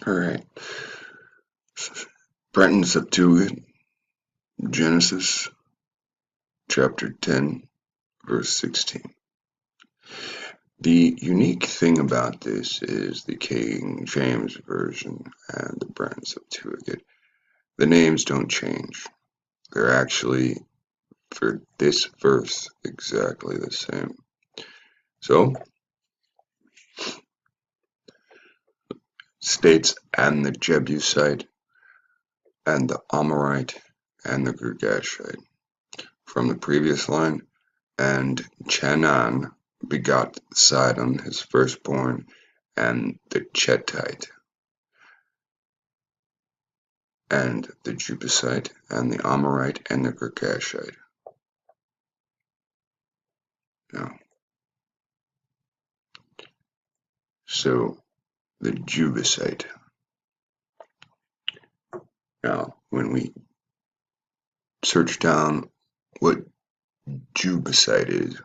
Alright. Brenton Septuagint, Genesis, chapter 10, verse 16. The unique thing about this is the King James Version and the Brenton Septuagint. The names don't change. They're actually, for this verse, exactly the same. So, states, and the Jebusite, and the Amorite, and the Girgashite. From the previous line, and Chanaan begot Sidon his firstborn, and the Chetite, and the Jebusite, and the Amorite, and the Girgashite. Now, so the Jebusite. Now, when we search down what Jebusite is,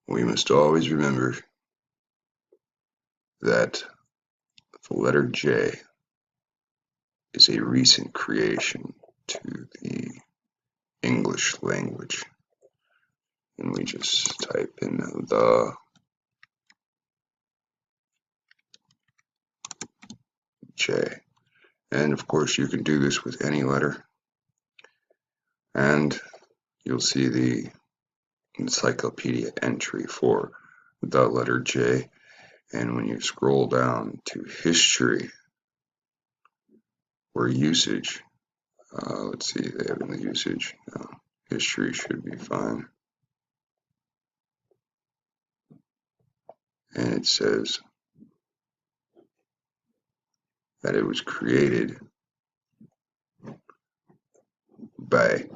we must always remember that the letter J is a recent creation to the English language. And we just type in the J. And of course you can do this with any letter. And you'll see the encyclopedia entry for the letter J. And when you scroll down to history or usage, let's see, they have in the usage. No, history should be fine. And it says that it was created by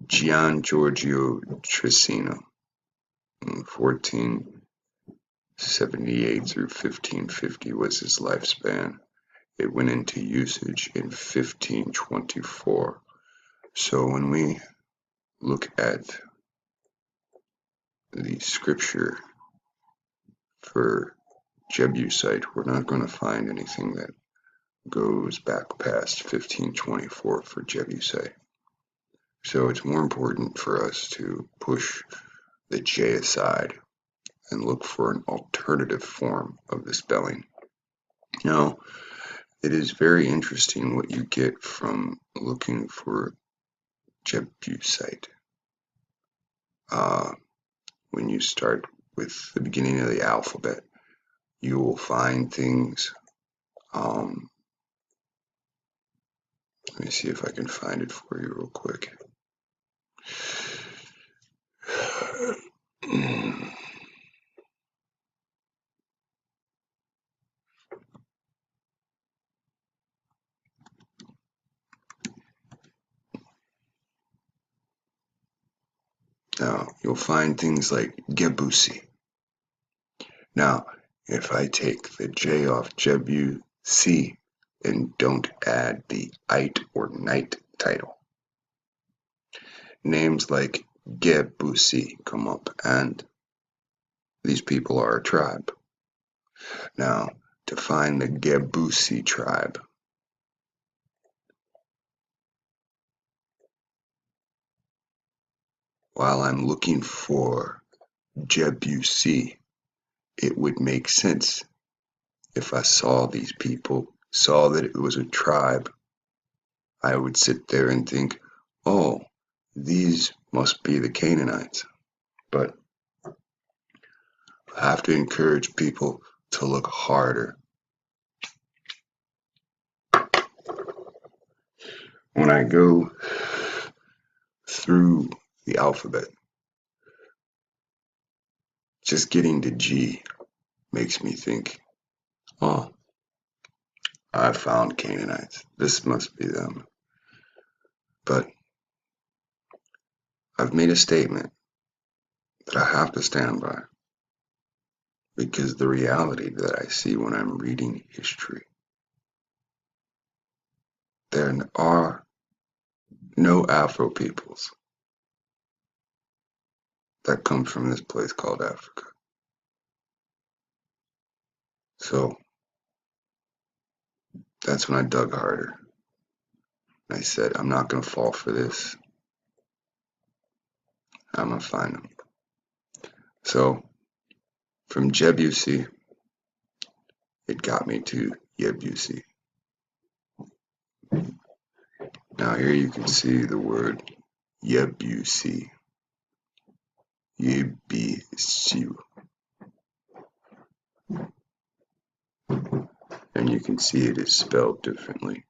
Gian Giorgio Trissino in 1478 through 1550 was his lifespan. It went into usage in 1524. So when we look at the scripture for Jebusite, we're not going to find anything that goes back past 1524 for Jebusite. So it's more important for us to push the J aside and look for an alternative form of the spelling. Now, it is very interesting what you get from looking for Jebusite. When you start with the beginning of the alphabet, you will find things. Let me see if I can find it for you real quick. Now, you'll find things like Jebusite. Now, if I take the J off Jebusite and don't add the ite or night title, names like Jebusite come up, and these people are a tribe. Now, to find the Jebusite tribe, while I'm looking for Jebusite, it would make sense if I saw these people, saw that it was a tribe. I would sit there and think, oh, these must be the Canaanites. But I have to encourage people to look harder. When I go through the alphabet, just getting to G makes me think, oh, I found Canaanites. This must be them. But I've made a statement that I have to stand by, because the reality that I see when I'm reading history, there are no Afro peoples that come from this place called Africa. So that's when I dug harder. I said, I'm not going to fall for this. I'm going to find them. So from Jebusite, it got me to Ebisu. Now here you can see the word Jebusite. Ebisu. And you can see it is spelled differently.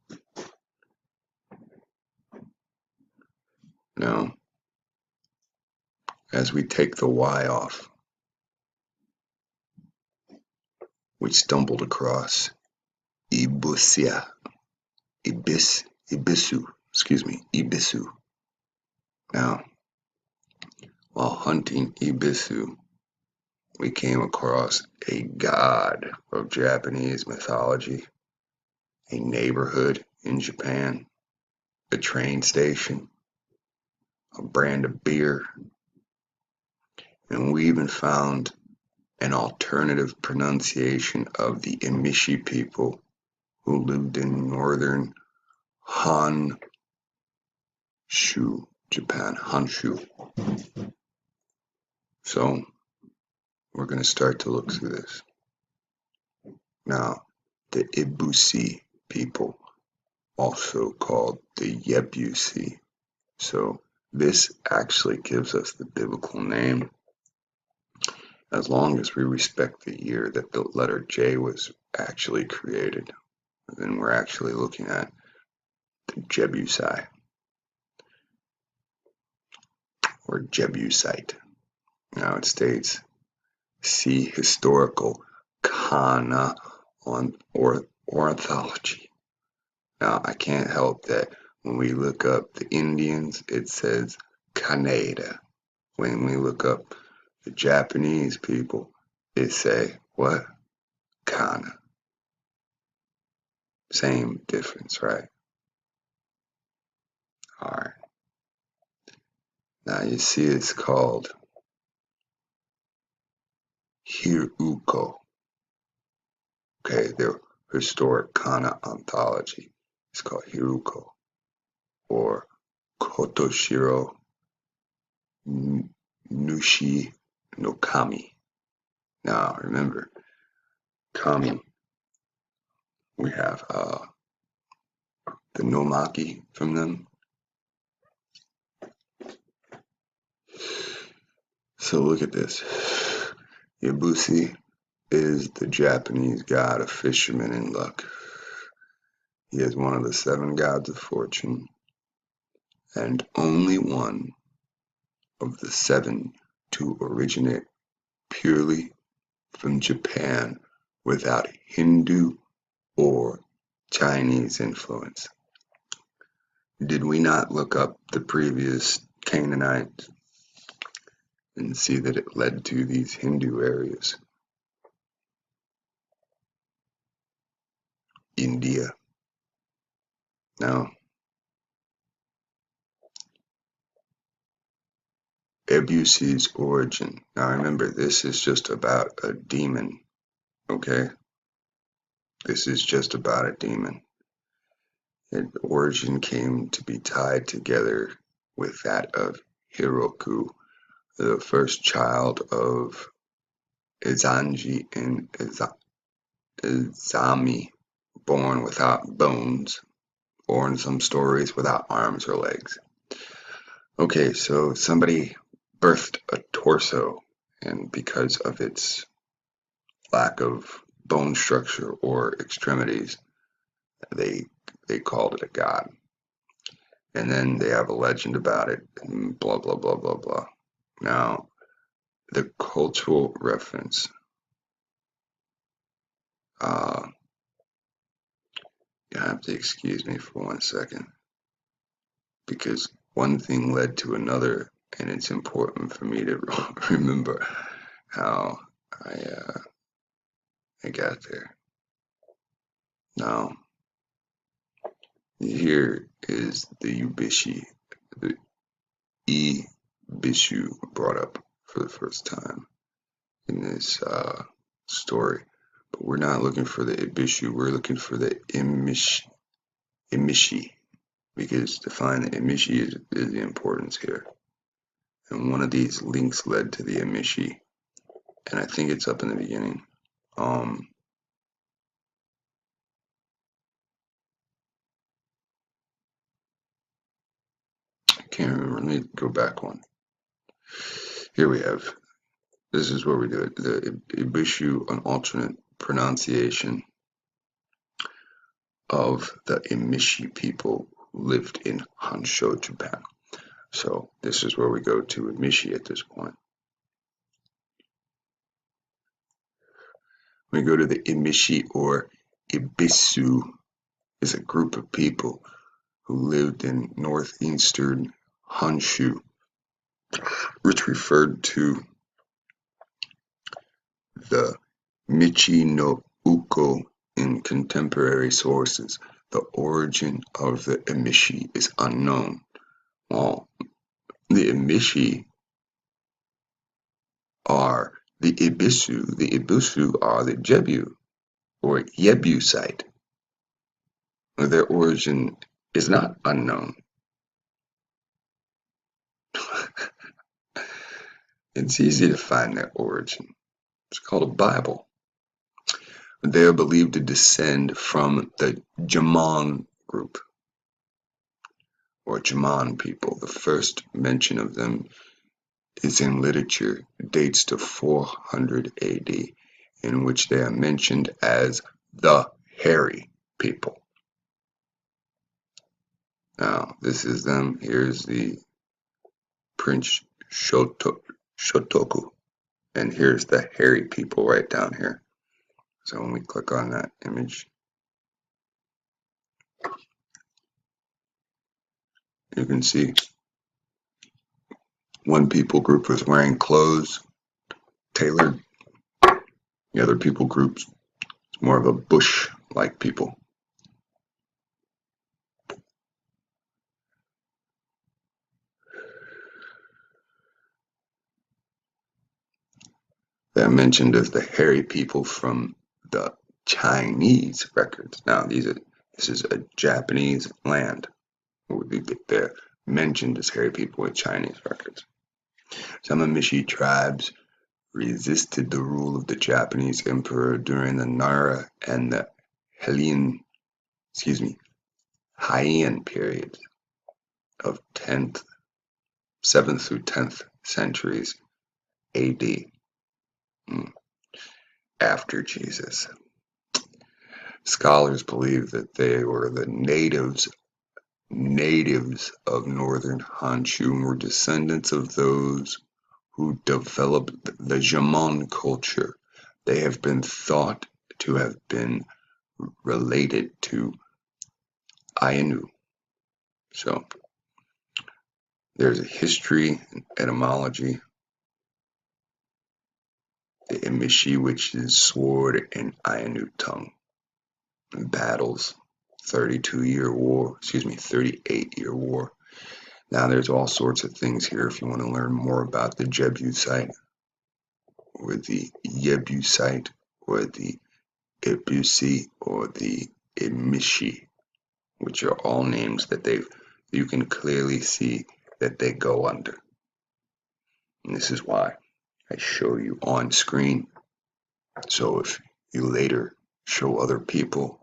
Now, as we take the Y off, we stumbled across Ebisu. Ebisu. Now, while hunting Ebisu, we came across a god of Japanese mythology, a neighborhood in Japan, a train station, a brand of beer, and we even found an alternative pronunciation of the Emish people who lived in northern Honshu, Japan. Honshu. So we're going to start to look through this. Now, the Ebisu people, also called the Jebusite. So this actually gives us the biblical name, as long as we respect the year that the letter J was actually created. Then we're actually looking at the Jebusite or Jebusite. Now it states, see historical Kana on ornithology. Now I can't help that when we look up the Indians, it says Canada. When we look up the Japanese people, it say what? Kana. Same difference, right? Alright. Now you see it's called Hiruko. Okay, the historic Kana anthology is called Hiruko, or Kotoshiro Nushi no Kami. Now remember, Kami, we have the Nomaki from them. So look at this. Ebisu is the Japanese god of fishermen and luck. He is one of the 7 gods of fortune, and only one of the 7 to originate purely from Japan without Hindu or Chinese influence. Did we not look up the previous Canaanite and see that it led to these Hindu areas? India. Now, Ebisu's origin. Now remember, this is just about a demon, okay? This is just about a demon. Its origin came to be tied together with that of Hiroku, the first child of Izanji and Izami, born without bones, or in some stories without arms or legs. Okay, so somebody birthed a torso, and because of its lack of bone structure or extremities, they called it a god. And then they have a legend about it, and blah, blah, blah, blah, blah. Now, the cultural reference, you have to excuse me for 1 second, because one thing led to another, and it's important for me to remember how I got there. Now, here is the Ebisu brought up for the first time in this story. But we're not looking for the Ebisu, we're looking for the Emishi, because to find the Emishi is the importance here. And one of these links led to the Emishi, and I think it's up in the beginning. I can't remember. Let me go back one. Here we have. This is where we do it. The Ebisu, an alternate pronunciation of the Emishi people who lived in Hansho, Japan. So this is where we go to Emishi at this point. We go to the Emishi, or Ebisu, is a group of people who lived in northeastern Honshu, which referred to the Michi no Uko in contemporary sources. The origin of the Emishi is unknown. Well, the Emishi are the Ebisu. The Ebisu are the Jebu, or Jebusite. Their origin is not unknown. It's easy to find their origin. It's called a Bible. They are believed to descend from the Jamon group, or Jamon people. The first mention of them is in literature, dates to 400 AD, in which they are mentioned as the hairy people. Now, this is them. Here's the Prince Shotoku, and here's the hairy people right down here. So when we click on that image, you can see one people group was wearing clothes tailored. The other people groups, it's more of a bush-like people. They're mentioned as the hairy people from the Chinese records. Now, this is a Japanese land. They're mentioned as hairy people with Chinese records. Some Emishi tribes resisted the rule of the Japanese emperor during the Nara and the Heian periods of 7th through 10th centuries AD, after Jesus. Scholars believe that they were the natives of northern Honshu and were descendants of those who developed the Jamon culture. They have been thought to have been related to Ainu. So there's a history and etymology. The Emishi, which is sword in Ainu tongue. Battles, 38-year war. Now there's all sorts of things here if you want to learn more about the Jebusite, or the Jebusite, or the Ebisu, or the Emishi, which are all names that you can clearly see that they go under. And this is why I show you on screen. So if you later show other people,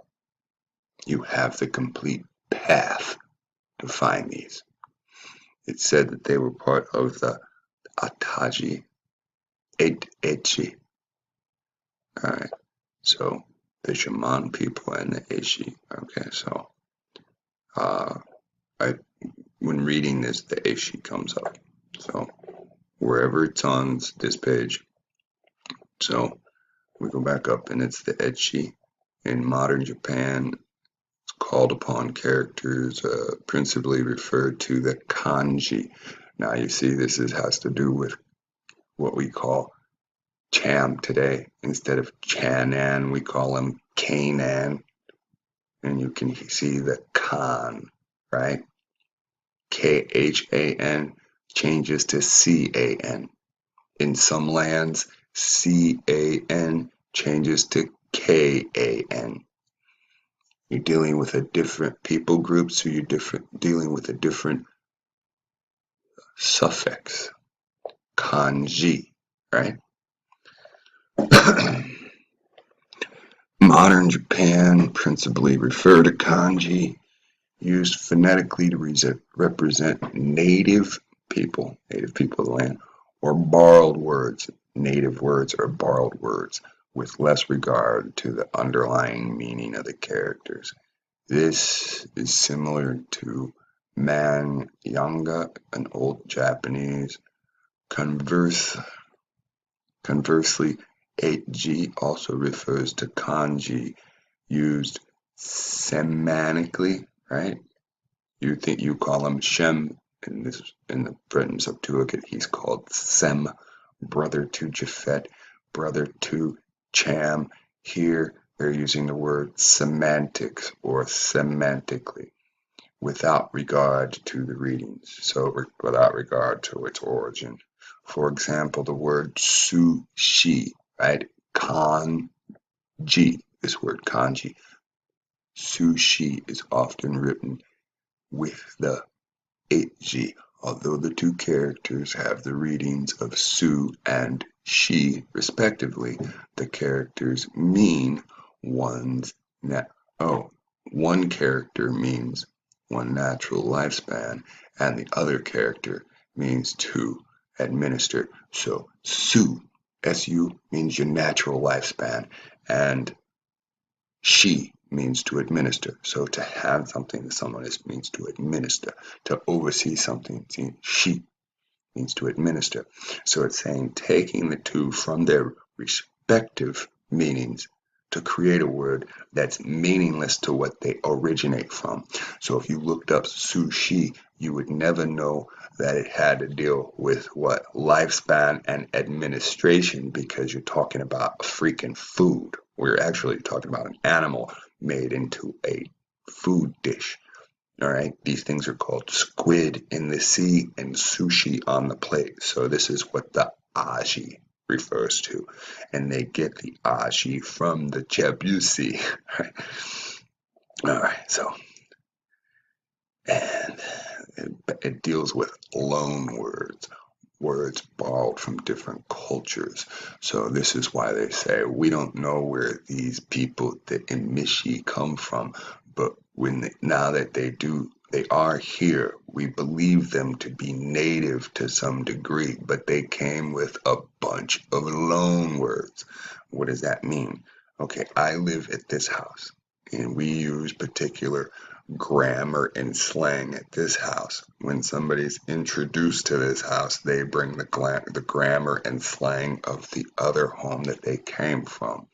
you have the complete path to find these. It said that they were part of the Ataji Echi. Alright, so the Shaman people and the Eshi. Okay, so when reading this, the Eshi comes up. So wherever it's on this page, so we go back up and it's the Echi. In modern Japan, it's called upon characters principally referred to the kanji. Now you see this has to do with what we call Cham today. Instead of Chanan, we call him Kanan. And you can see the Khan, right? Khan changes to Can. In some lands, Can changes to K-A-N. You're dealing with a different people group, so you're dealing with a different suffix, kanji, right? Modern Japan principally refer to kanji used phonetically to represent native people of the land, or borrowed words, native words or borrowed words, with less regard to the underlying meaning of the characters. This is similar to man-yanga, an old Japanese. Conversely, 8G also refers to kanji used semantically, right? You call him Shem in the Britain Septuagint. He's called Sem, brother to Japhet, brother to Cham. Here they're using the word semantics or semantically, without regard to the readings, so without regard to its origin. For example, the word sushi, right? Kanji, this word kanji. Sushi is often written with the 8G, although the two characters have the readings of su and shi respectively. The characters mean one character means one natural lifespan, and the other character means to administer. So su means your natural lifespan, and shi means to administer. So to hand something to someone means to administer. To oversee something, shi means to administer. So it's saying taking the two from their respective meanings to create a word that's meaningless to what they originate from. So if you looked up sushi, you would never know that it had to deal with what? Lifespan and administration, because you're talking about freaking food. We're actually talking about an animal made into a food dish. All right, these things are called squid in the sea and sushi on the plate. So this is what the aji refers to, and they get the aji from the Jebusite. All right, so and it deals with loan words borrowed from different cultures. So this is why they say we don't know where these people, the Emish, come from, but now that they are here, we believe them to be native to some degree, but they came with a bunch of loan words. What does that mean? Okay, I live at this house, and we use particular grammar and slang at this house. When somebody's introduced to this house, they bring the grammar and slang of the other home that they came from.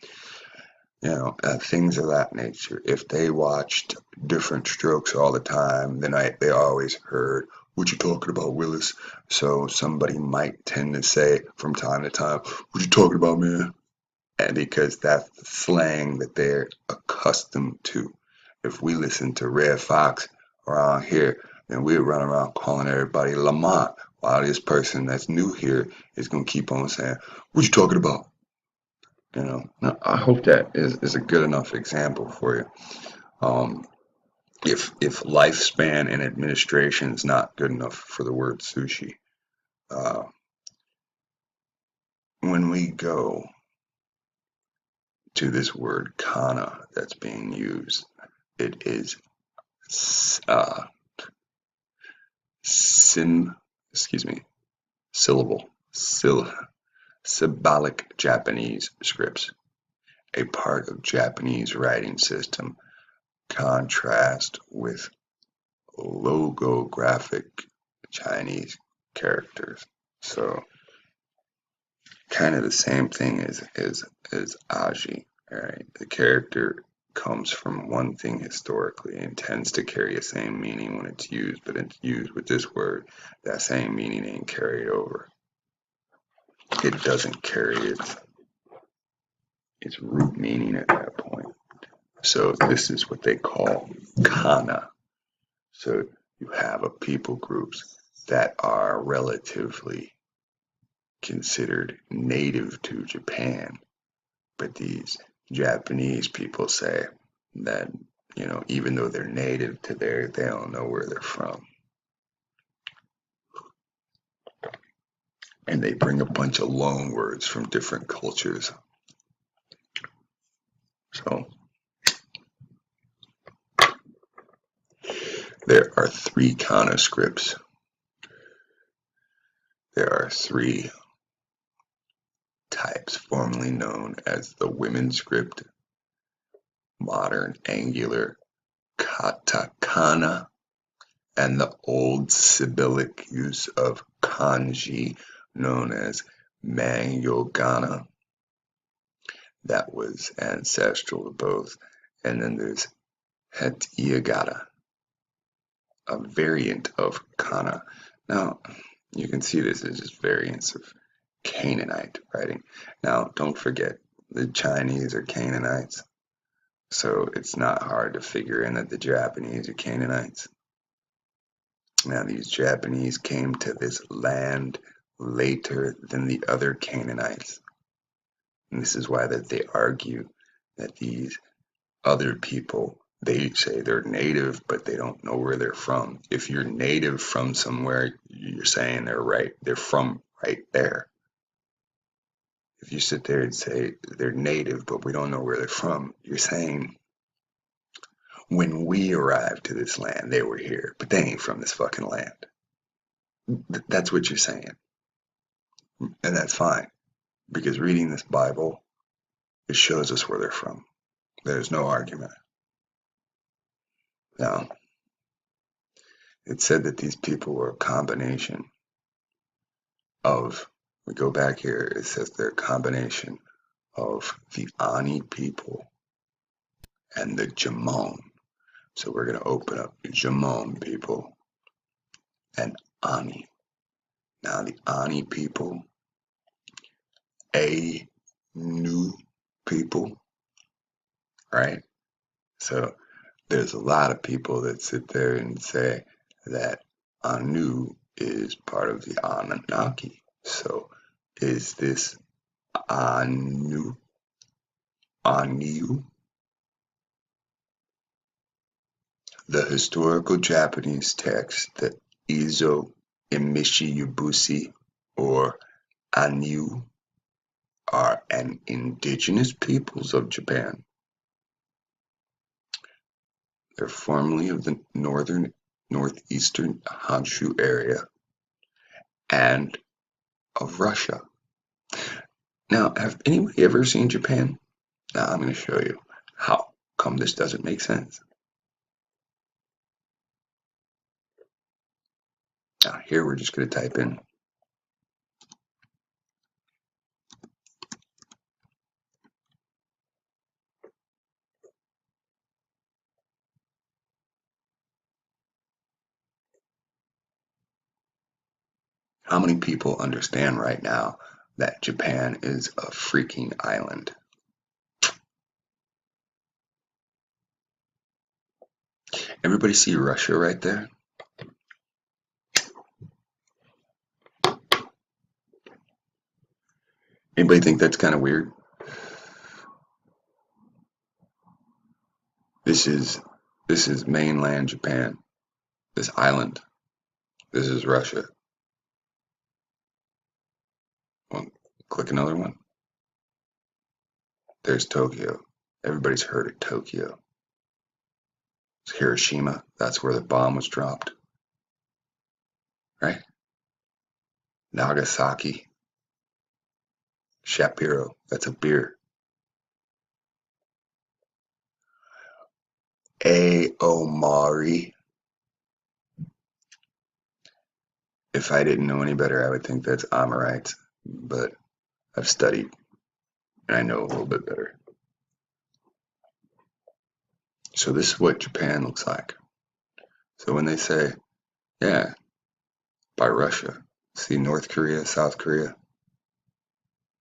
Things of that nature. If they watched Different Strokes all the time, then they always heard, "What you talking about, Willis?" So somebody might tend to say from time to time, "What you talking about, man?" And because that's the slang that they're accustomed to. If we listen to Red Fox around here, then we'll run around calling everybody Lamont, while this person that's new here is going to keep on saying, "What you talking about?" Now, I hope that is a good enough example for you. If lifespan and administration is not good enough for the word sushi, uh, when we go to this word kana that's being used, it is symbolic Japanese scripts, a part of Japanese writing system, contrast with logographic Chinese characters. So kind of the same thing as aji. All right, the character comes from one thing historically and tends to carry the same meaning when it's used, but it's used with this word, that same meaning ain't carried over. It doesn't carry its root meaning at that point. So this is what they call kana. So you have a people groups that are relatively considered native to Japan, but these Japanese people say that, even though they're native to there, they don't know where they're from. And they bring a bunch of loan words from different cultures. So there are 3 kana scripts. There are 3 types formerly known as the women's script, modern angular katakana, and the old Sibyllic use of kanji known as Manyogana. That was ancestral to both. And then there's Hetiyagata, a variant of kana. Now, you can see this as just variants of Canaanite writing. Now, don't forget, the Chinese are Canaanites, so it's not hard to figure in that the Japanese are Canaanites. Now, these Japanese came to this land later than the other Canaanites. And this is why that they argue that these other people, they say they're native, but they don't know where they're from. If you're native from somewhere, you're saying they're from right there. If you sit there and say they're native, but we don't know where they're from, you're saying when we arrived to this land, they were here, but they ain't from this fucking land. That's what you're saying. And that's fine, because reading this Bible, it shows us where they're from. There's no argument. Now, it said that these people were a combination of, we go back here, it says they're a combination of the Ani people and the Jamon. So we're going to open up Jamon people and Ani. Now the Ani people, Anu people, right? So there's a lot of people that sit there and say that Anu is part of the Anunnaki. So is this Anu? Anu? The historical Japanese text, the Emish Jebusite, or Anu, are an indigenous peoples of Japan. They're formerly of the northeastern Honshu area and of Russia. Now, have anybody ever seen Japan? Now, I'm going to show you how come this doesn't make sense. Now, here we're just going to type in how many people understand right now that Japan is a freaking island? Everybody see Russia right there? Anybody think that's kind of weird? This is mainland Japan. This island. This is Russia. Well, click another one. There's Tokyo. Everybody's heard of Tokyo. It's Hiroshima. That's where the bomb was dropped. Right? Nagasaki. Shapiro. That's a beer. Aomori. If I didn't know any better, I would think that's Amorites, but I've studied and I know a little bit better. So this is what Japan looks like. So when they say, yeah, by Russia, see North Korea, South Korea,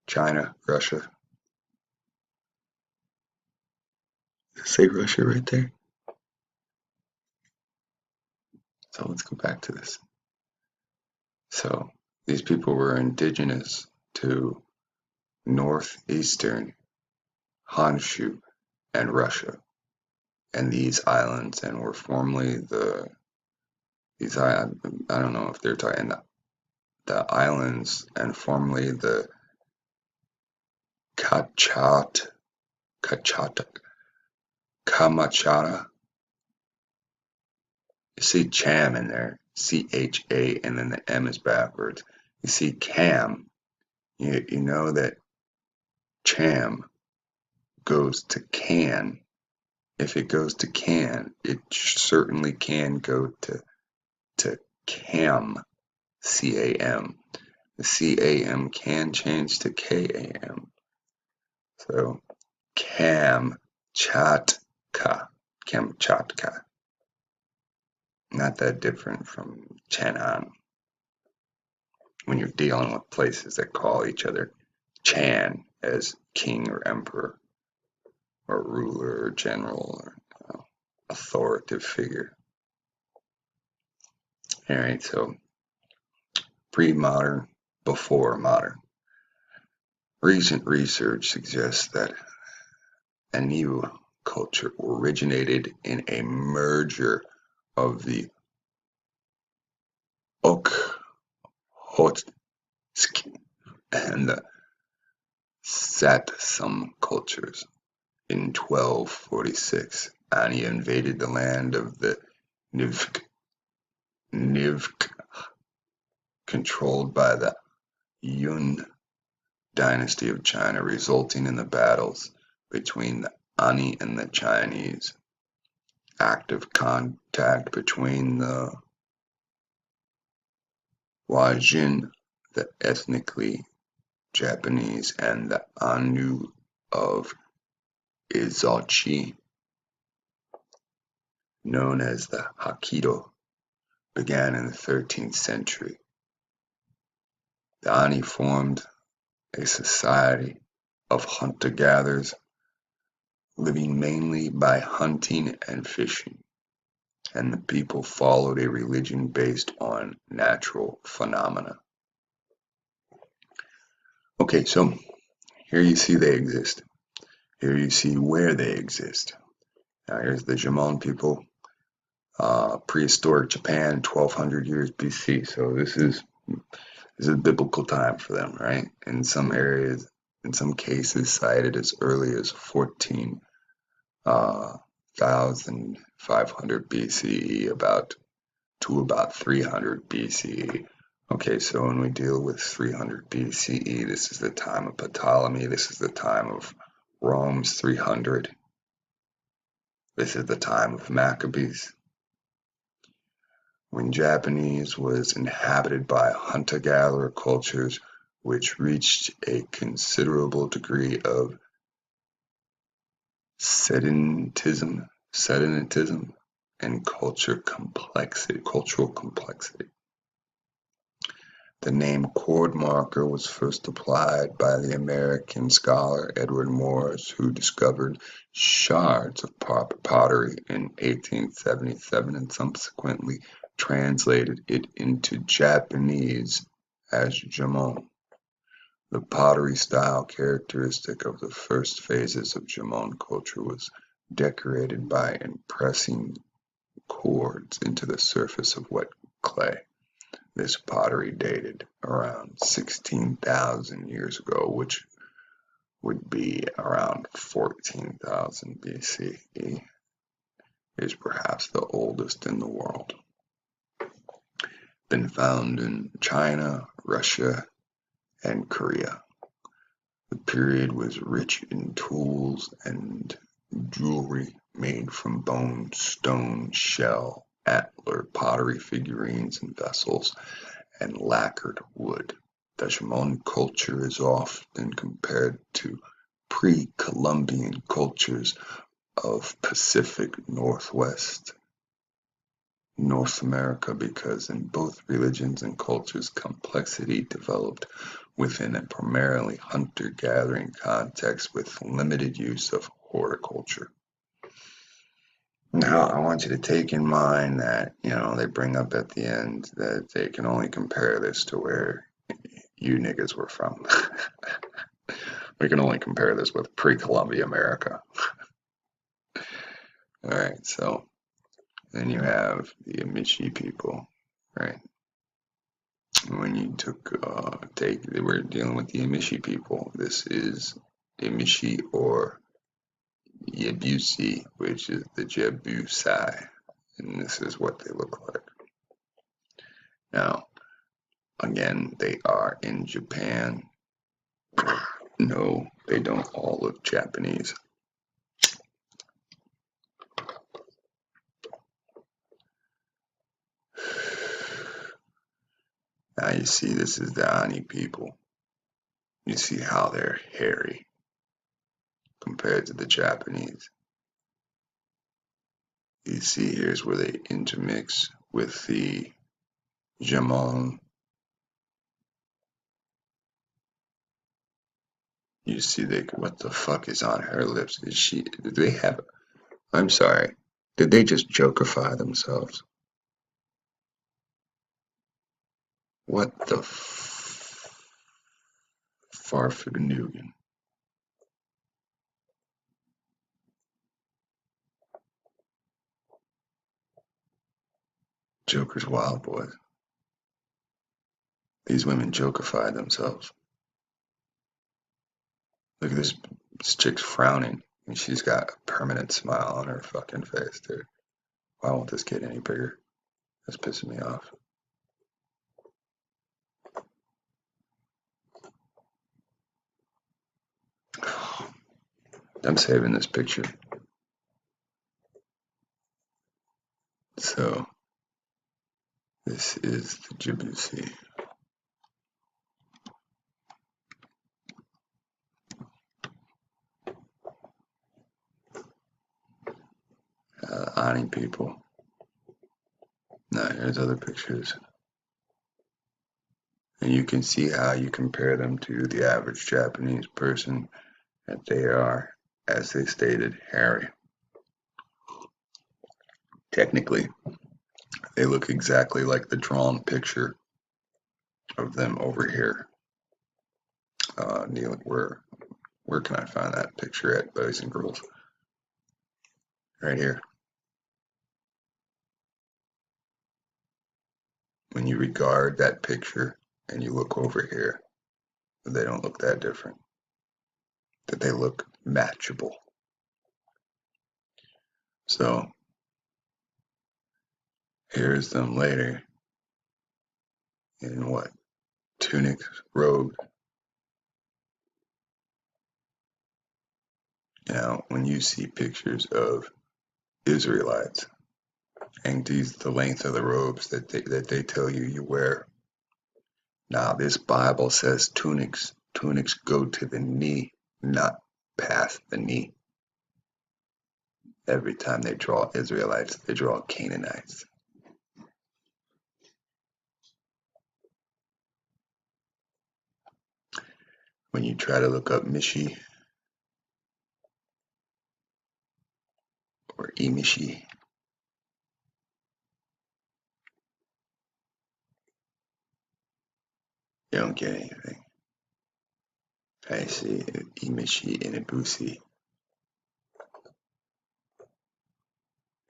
China, Russia. Say Russia right there. So let's go back to this. So these people were indigenous to northeastern Honshu, and Russia. And these islands and were formerly I don't know if they're talking the islands and formerly the Kachata, Kamachata. You see Cham in there, CHA, and then the M is backwards. You see Cam, you know that Cham goes to can. If it goes to can, it certainly can go to Cam, C-A-M. The C-A-M can change to K-A-M. So Kamchatka. Not that different from Chanaanite when you're dealing with places that call each other Chan as king or emperor or ruler or general or authoritative figure. All right, so pre-modern, before modern. Recent research suggests that a new culture originated in a merger of the Okhotsk and the Satsum cultures. In 1246, Ani invaded the land of the Nivk, controlled by the Yun dynasty of China, resulting in the battles between the Ani and the Chinese. Active contact between the Huajin, the ethnically Japanese, and the Anu of Izochi, known as the Hakido, began in the 13th century. The Ani formed a society of hunter-gatherers living mainly by hunting and fishing, and the people followed a religion based on natural phenomena. Okay, so here you see they exist. Here you see where they exist. Now here's the Jemon people, prehistoric Japan, 1200 years BC. So this is a biblical time for them, right? In some areas, in some cases, cited as early as 14,500 BCE, about 300 BCE. Okay, so when we deal with 300 BCE, this is the time of Ptolemy. This is the time of Rome's 300. This is the time of Maccabees, when Japanese was inhabited by hunter-gatherer cultures which reached a considerable degree of sedentism and cultural complexity. The name cord marker was first applied by the American scholar Edward Morris, who discovered shards of pottery in 1877 and subsequently translated it into Japanese as Jemon. The pottery style characteristic of the first phases of Jemon culture was decorated by impressing cords into the surface of wet clay. This pottery dated around 16,000 years ago, which would be around 14,000 BCE, is perhaps the oldest in the world. Been found in China, Russia, and Korea. The period was rich in tools and jewelry made from bone, stone, shell, antler, pottery figurines and vessels, and lacquered wood. The Jemon culture is often compared to pre-Columbian cultures of Pacific Northwest North America because in both religions and cultures complexity developed within a primarily hunter-gathering context with limited use of horticulture. Now, I want you to take in mind that, they bring up at the end that they can only compare this to where you niggas were from. We can only compare this with pre-Columbia America. All right, so then you have the Emishi people, right? When you they were dealing with the Emishi people. This is Emishi or Yebusi, which is the Jebusite, and this is what they look like. Now, again, they are in Japan. No, they don't all look Japanese. Now you see this is the Ani people. You see how they're hairy compared to the Japanese. You see here's where they intermix with the Jamon. You see what the fuck is on her lips? Did they have, I'm sorry, did they just jokerify themselves? What the farfignugan? Joker's wild boys. These women jokerify themselves. Look at this chick's frowning, and she's got a permanent smile on her fucking face, dude. Why won't this get any bigger? That's pissing me off. I'm saving this picture. So, this is the Jebusite. Ani people. Now, here's other pictures. And you can see how you compare them to the average Japanese person, that they are, as they stated, hairy. Technically, they look exactly like the drawn picture of them over here. Neil, where can I find that picture at, boys and girls? Right here. When you regard that picture and you look over here, they don't look that different. That they look matchable. So here's them later in what? Tunics, robes. Now, when you see pictures of Israelites and the length of the robes that they tell you wear. Now, this Bible says tunics go to the knee, not past the knee. Every time they draw Israelites, they draw Canaanites. When you try to look up Mishi or Emishi, you don't get anything. I see Emishi and Ebisu.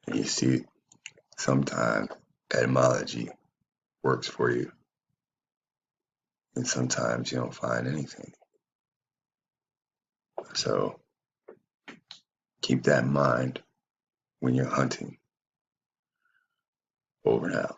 And you see, sometimes etymology works for you, and sometimes you don't find anything. So keep that in mind when you're hunting. Over now.